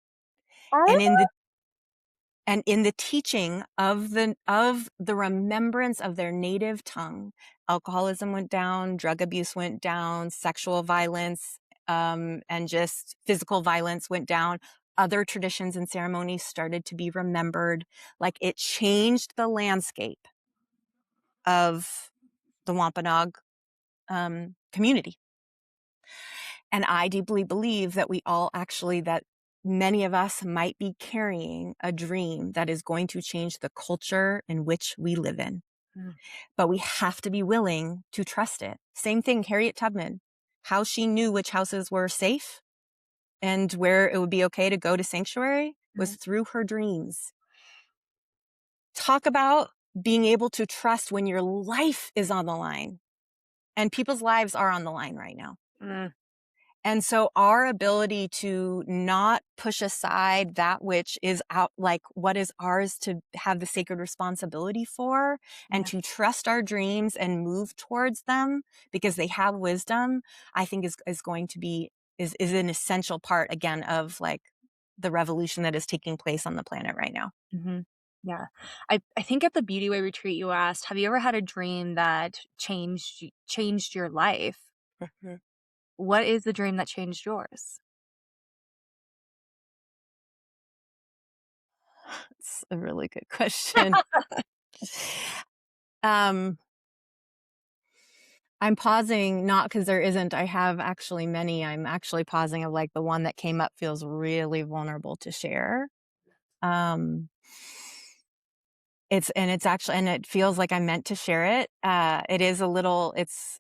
And in the teaching of the remembrance of their native tongue, alcoholism went down, drug abuse went down, sexual violence, and just physical violence went down. Other traditions and ceremonies started to be remembered. Like it changed the landscape of the Wampanoag community. And I deeply believe that that many of us might be carrying a dream that is going to change the culture in which we live in. Mm. But we have to be willing to trust it. Same thing, Harriet Tubman, how she knew which houses were safe and where it would be okay to go to sanctuary was through her dreams. Talk about being able to trust when your life is on the line. And people's lives are on the line right now. Mm. And so our ability to not push aside that which is out, like what is ours to have the sacred responsibility for, and Yeah. to trust our dreams and move towards them because they have wisdom, I think is going to be, is an essential part again of like the revolution that is taking place on the planet right now. Mhm. Yeah. I think at the Beauty Way retreat you asked, "Have you ever had a dream that changed your life?" Mhm. What is the dream that changed yours? It's a really good question. Um, I'm pausing not because there isn't. I have actually many. I'm actually pausing of like the one that came up feels really vulnerable to share. Um, it's actually, and it feels like I'm meant to share it. It is a little, it's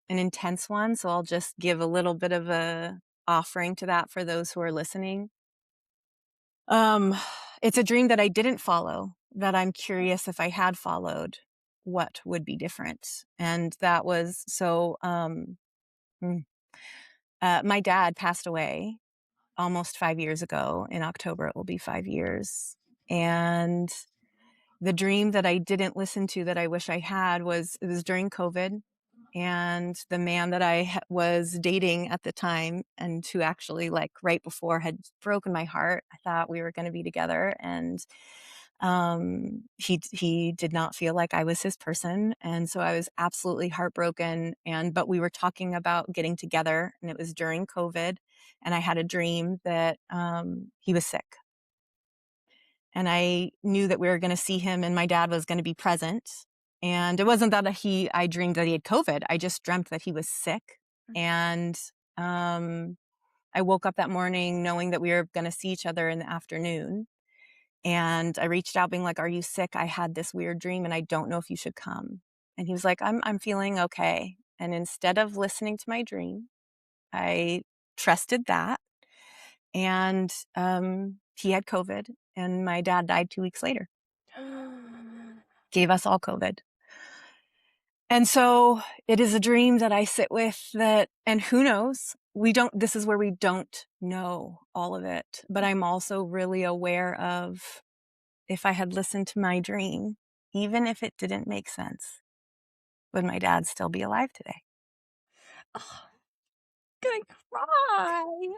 an intense one. So I'll just give a little bit of a offering to that for those who are listening. Um, it's a dream that I didn't follow, that I'm curious if I had followed, what would be different. And that was mm, my dad passed away almost 5 years ago. In October, it will be 5 years. And the dream that I didn't listen to that I wish I had was it was during COVID. And the man that I was dating at the time, and who actually, like, right before had broken my heart, I thought we were going to be together. And he did not feel like I was his person. And so I was absolutely heartbroken. But we were talking about getting together, and it was during COVID. And I had a dream that he was sick. And I knew that we were going to see him and my dad was going to be present. And it wasn't that I dreamed that he had COVID. I just dreamt that he was sick. And I woke up that morning knowing that we were going to see each other in the afternoon. And I reached out being like, "Are you sick? I had this weird dream and I don't know if you should come." And he was like, I'm feeling okay." And instead of listening to my dream, I trusted that. And he had COVID, and my dad died 2 weeks later. Gave us all COVID. And so it is a dream that I sit with, that, and who knows, this is where we don't know all of it. But I'm also really aware of, if I had listened to my dream, even if it didn't make sense, would my dad still be alive today? Oh, gonna cry.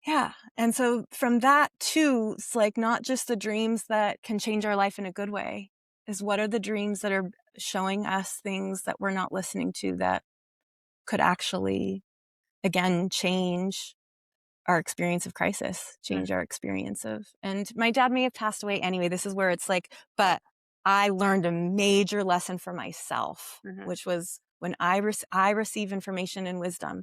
Yeah. And so from that too, it's like not just the dreams that can change our life in a good way, is what are the dreams that are showing us things that we're not listening to, that could actually, again, change our experience of crisis, change our experience of, and my dad may have passed away anyway. This is where it's like, but I learned a major lesson for myself, which was when I receive information and wisdom,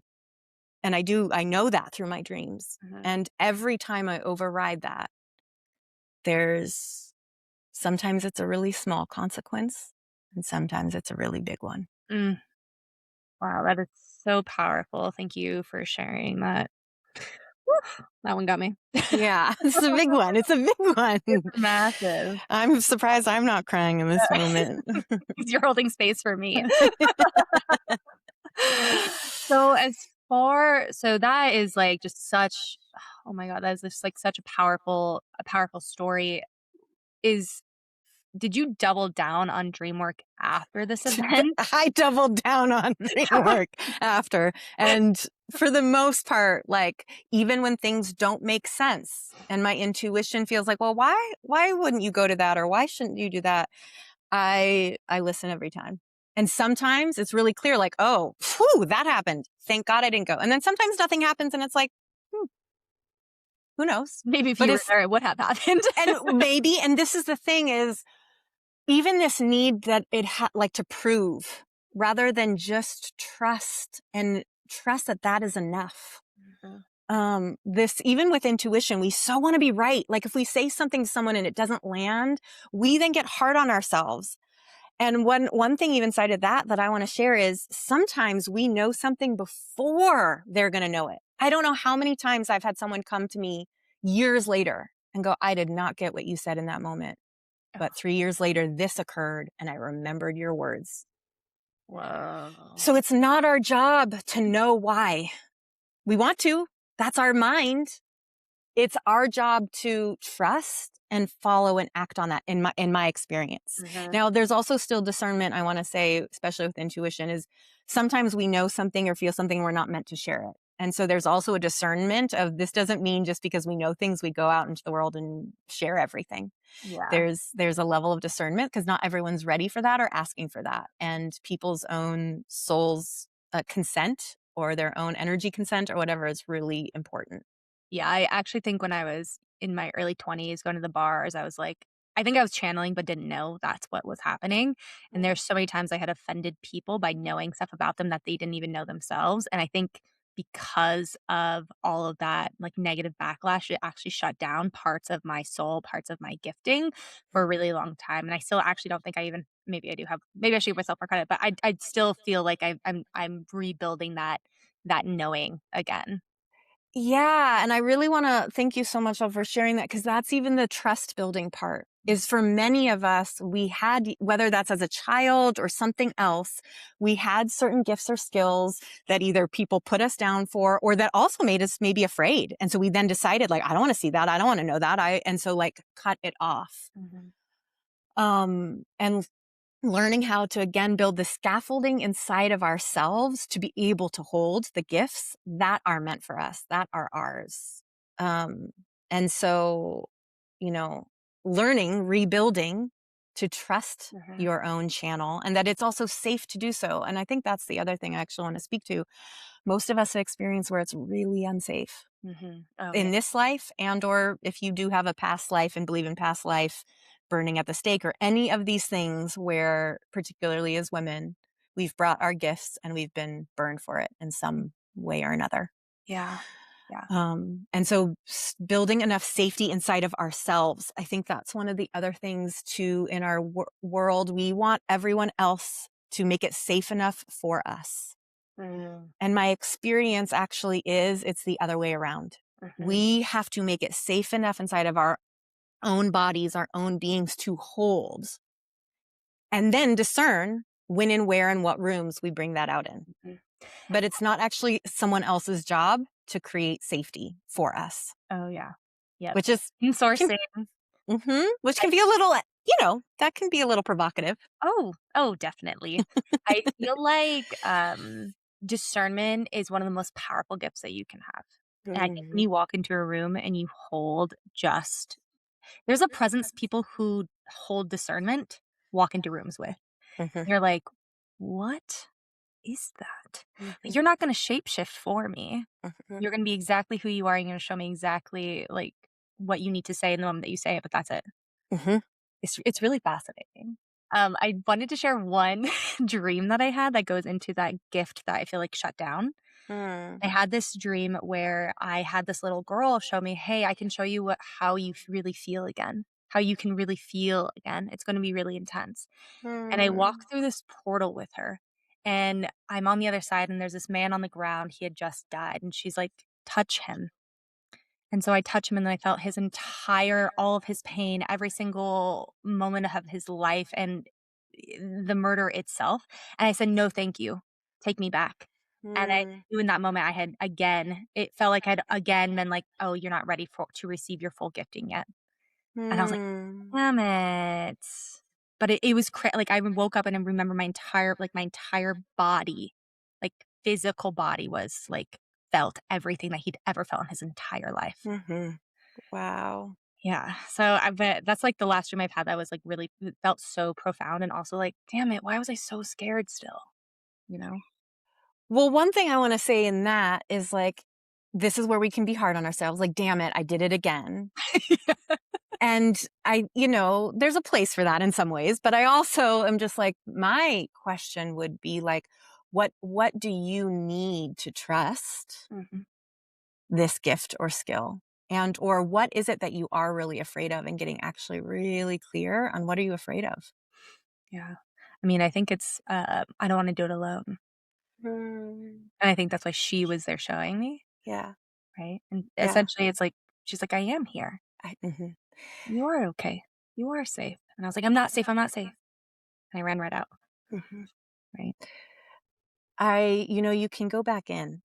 and I know that through my dreams. And every time I override that, there's sometimes it's a really small consequence, and sometimes it's a really big one. Mm. Wow, that is so powerful. Thank you for sharing that. Woo, that one got me. Yeah, it's a big one. It's a big one. It's massive. I'm surprised I'm not crying in this moment. 'Cause you're holding space for me. So so that is like just such, oh my god, that is just like such a powerful story. Is Did you double down on dream work after this event? I doubled down on dream work after. And for the most part, like, even when things don't make sense and my intuition feels like, well, why wouldn't you go to that? Or why shouldn't you do that? I listen every time. And sometimes it's really clear, like, oh, phew, that happened. Thank God I didn't go. And then sometimes nothing happens and it's like, hmm, who knows? Maybe if But you were there, it would have happened. and maybe, and this is the thing, is even this need that like to prove, rather than just trust, and trust that that is enough. This, even with intuition, we so want to be right. Like, if we say something to someone and it doesn't land, we then get hard on ourselves. And one thing even cited that I want to share is, sometimes we know something before they're going to know it. I don't know how many times I've had someone come to me years later and go, "I did not get what you said in that moment. But 3 years later, this occurred, and I remembered your words." Whoa. So it's not our job to know why. We want to. That's our mind. It's our job to trust and follow and act on that, in my experience. Now, there's also still discernment, I want to say, especially with intuition, is sometimes we know something or feel something, we're not meant to share it. And so there's also a discernment of, this doesn't mean just because we know things, we go out into the world and share everything. Yeah. There's a level of discernment, because not everyone's ready for that or asking for that. And people's own souls consent, or their own energy consent, or whatever, is really important. Yeah, I actually think when I was in my early 20s going to the bars, I was like, I think I was channeling but didn't know that's what was happening. And there's so many times I had offended people by knowing stuff about them that they didn't even know themselves. And I think because of all of that like negative backlash, it actually shut down parts of my soul, parts of my gifting for a really long time. And I still actually don't think I even, maybe I do have, maybe I should give myself more credit, but I still feel like I'm rebuilding that knowing again. Yeah, and I really wanna thank you so much for sharing that, because that's even the trust building part, is for many of us, we had, whether that's as a child or something else, we had certain gifts or skills that either people put us down for or that also made us maybe afraid, and so we then decided, like, "I don't wanna see that, I don't wanna know that," and so, like, cut it off. Mhm. And learning how to again build the scaffolding inside of ourselves to be able to hold the gifts that are meant for us, that are ours. Um, and so, you know, learning, rebuilding to trust Mhm. your own channel and that it's also safe to do so. And I think that's the other thing I actually want to speak to. Most of us have experienced where it's really unsafe Mhm. Oh, yeah. in this life, and or if you do have a past life and believe in past life, burning at the stake or any of these things where particularly as women we've brought our gifts and we've been burned for it in some way or another. Yeah. Yeah. And so building enough safety inside of ourselves, I think that's one of the other things too in our world. We want everyone else to make it safe enough for us, Mm. and my experience actually is it's the other way around. Mhm. We have to make it safe enough inside of our own bodies, our own beings to hold, and then discern when and where and what rooms we bring that out in. Mhm. But it's not actually someone else's job to create safety for us, Oh, yeah. Yep. which is can, Insourcing. which can be a little, that can be a little provocative. Oh, definitely. I feel like, discernment is one of the most powerful gifts that you can have. And I think when Mhm, you walk into a room and you hold just there's a presence people who hold discernment walk into rooms with. mhm, You're like, "What is that?" mhm, Like, you're not gonna shapeshift for me. mhm, You're gonna be exactly who you are, you're gonna show me exactly, like, what you need to say in the moment that you say it, but that's it. mhm, It's really fascinating. I wanted to share one dream that I had that goes into that gift that I feel like shut down. mm, I had this dream where I had this little girl show me, "Hey, I can show you how you really feel again, how you can really feel again. It's gonna be really intense." And I walk mm, through this portal with her, and I'm on the other side, and there's this man on the ground, he had just died, and she's like, "Touch him." And so I touched him, and then I felt his entire all of his pain, every single moment of his life, and the murder itself, and I said, "No, thank you. Take me back." And I mm, knew in that moment I had again it felt like I'd again been like, "Oh, you're not ready for to receive your full gifting yet." And I was like, mm, "Damn it." But it was like, I woke up and I remember my entire body, like, physical body was, like, felt everything that he'd ever felt in his entire life. mhm. Wow. Yeah, so I bet that's, like, the last dream I've had that was, like, really it felt so profound and also, like, "Damn it, why was I so scared still?" You know? Well, one thing I wanna say in that is, like, this is where we can be hard on ourselves, like, "Damn it, I did it again." And there's a place for that in some ways, but I also am just like, my question would be like, what do you need to trust Mhm. this gift or skill? And or what is it that you are really afraid of, and getting actually really clear on what are you afraid of? Yeah. I mean, I think it's, I don't wanna do it alone, Mm, and I think that's why she was there showing me, yeah, right? And yeah. essentially, it's like she's like, "I am here. Mhm, You are okay. You are safe." And I was like, "I'm not safe, I'm not safe." And I ran right out, mhm. right? You can go back in.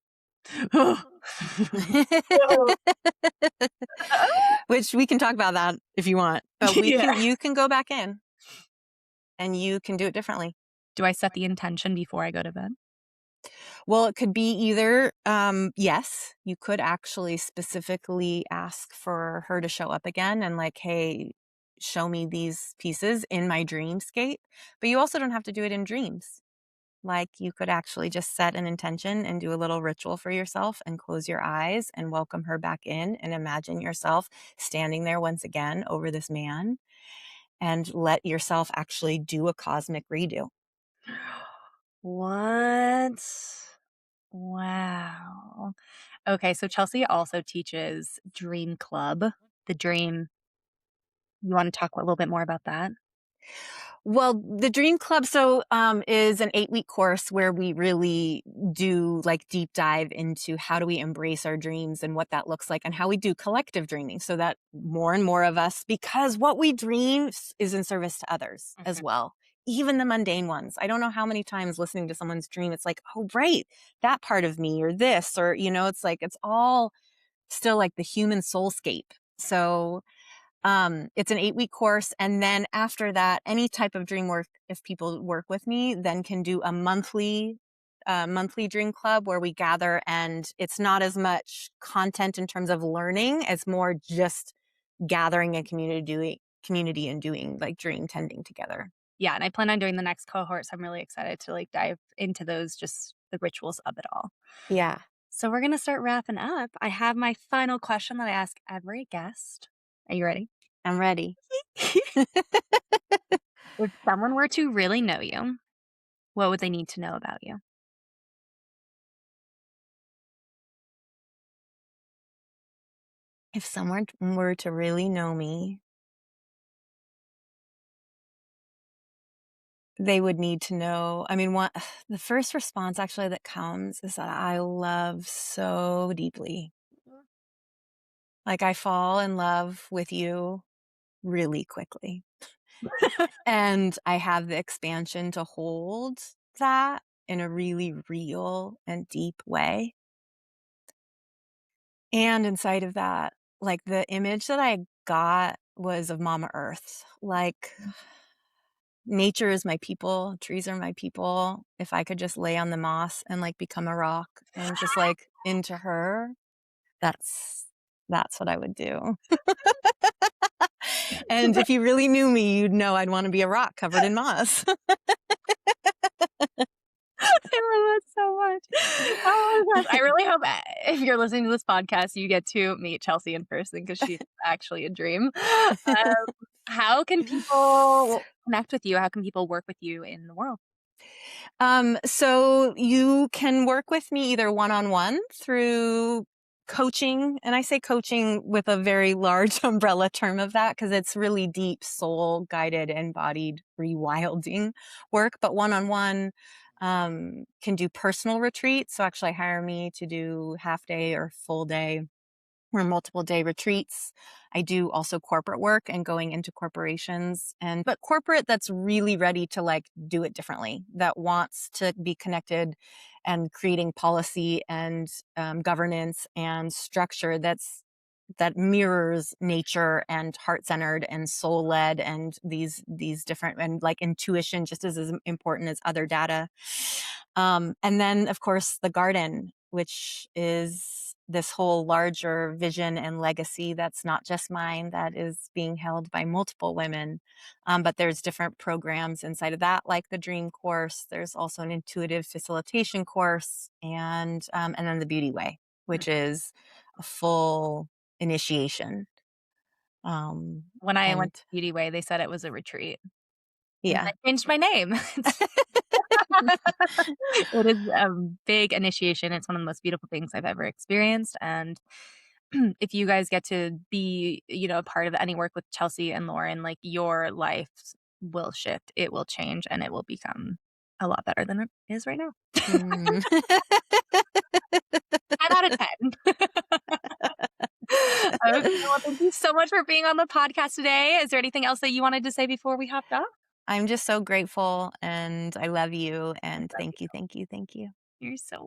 Which we can talk about that if you want, but Yeah. you can go back in and you can do it differently. Do I set the intention before I go to bed? Well, it could be either, yes, you could actually specifically ask for her to show up again and like, "Hey, show me these pieces in my dreamscape," but you also don't have to do it in dreams. Like, you could actually just set an intention and do a little ritual for yourself and close your eyes and welcome her back in and imagine yourself standing there once again over this man and let yourself actually do a cosmic redo. What? Wow. Okay, so Chelsea also teaches Dream Club, the dream you wanna talk a little bit more about that? Well, the Dream Club is an 8-week course where we really do like deep dive into how do we embrace our dreams and what that looks like, and how we do collective dreaming so that more and more of us, because what we dream is in service to others as Mhm. well, even the mundane ones. I don't know how many times listening to someone's dream, it's like, oh, right, that part of me or this, or, it's like, it's all still like the human soulscape. So it's an 8-week course. And then after that, any type of dream work, if people work with me, then can do a monthly dream club where we gather, and it's not as much content in terms of learning as more just gathering a community and doing like dream tending together. Yeah, and I plan on doing the next cohort, so I'm really excited to, like, dive into those, just the rituals of it all. Yeah, So we're gonna start wrapping up. I have my final question that I ask every guest. Are you ready? I'm ready. If someone were to really know you, what would they need to know about you? If someone were to really know me, they would need to know. I mean, the first response actually that comes is that I love so deeply. Like, I fall in love with you really quickly. And I have the expansion to hold that in a really real and deep way. And inside of that, like, the image that I got was of Mama Earth. Like, nature is my people, trees are my people. If I could just lay on the moss and, like, become a rock and just, like, into her, that's that's what I would do. And if you really knew me, you'd know I'd wanna be a rock covered in moss. I love that so much. Oh my gosh. I really hope if you're listening to this podcast, you get to meet Chelsea in person because she's actually a dream. How can people connect with you? How can people work with you in the world? So you can work with me either one-on-one through coaching, and I say coaching with a very large umbrella term of that because it's really deep soul guided, embodied rewilding work. But one-on-one can do personal retreats. So actually hire me to do half day or full day or multiple day retreats. I do also corporate work and going into corporations, but corporate that's really ready to like do it differently, that wants to be connected and creating policy and governance and structure that mirrors nature and heart-centered and soul-led, and these different, and like intuition just as important as other data. And then of course the garden, which is this whole larger vision and legacy that's not just mine, that is being held by multiple women. But there's different programs inside of that, like the Dream course. There's also an intuitive facilitation course, and then the Beauty Way, which is a full initiation. When I went And to Beauty Way, they said it was a retreat, and then yeah. I changed my name. It is a big initiation. It's one of the most beautiful things I've ever experienced, and if you guys get to be, a part of any work with Chelsea and Lauren, like, your life will shift, it will change, and it will become a lot better than it is right now. Mm. 10 out of 10. Okay, well, thank you so much for being on the podcast today. Is there anything else that you wanted to say before we hopped off? I'm just so grateful, and I love you, and Love you. thank you, thank you, thank you. You're so